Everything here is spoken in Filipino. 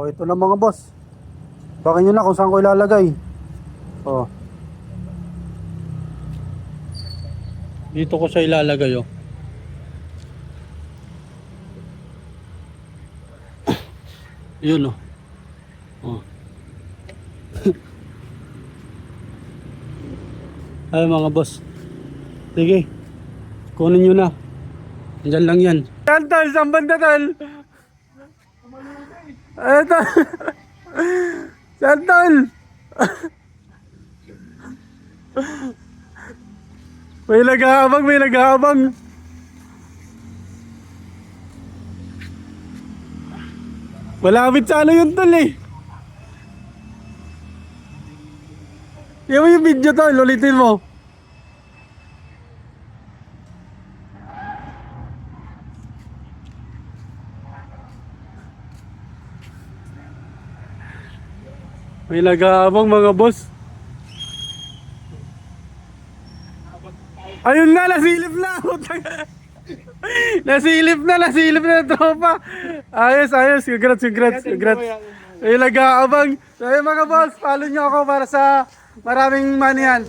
Oh, ito na mga boss. Baka nyo na kung saan ko ilalagay. Oh. Dito ko siya ilalagay, oh. Yun, oh. Oh. Ay mga boss. Sige. Kunin nyo na. Diyan lang yan. Tal, saan banda tal? Ay tal. Saan tal? May nag-aabang, may nag-aabang. Malapit sana yun tol eh. Yan mo yung video tol, ulitin mo. May nag-aabang mga boss. Ayun na, nasilip na. nasilip na tropa. Ayos. Congrats. May nag-aabang. So ayun mga boss, follow nyo ako para sa maraming manihan.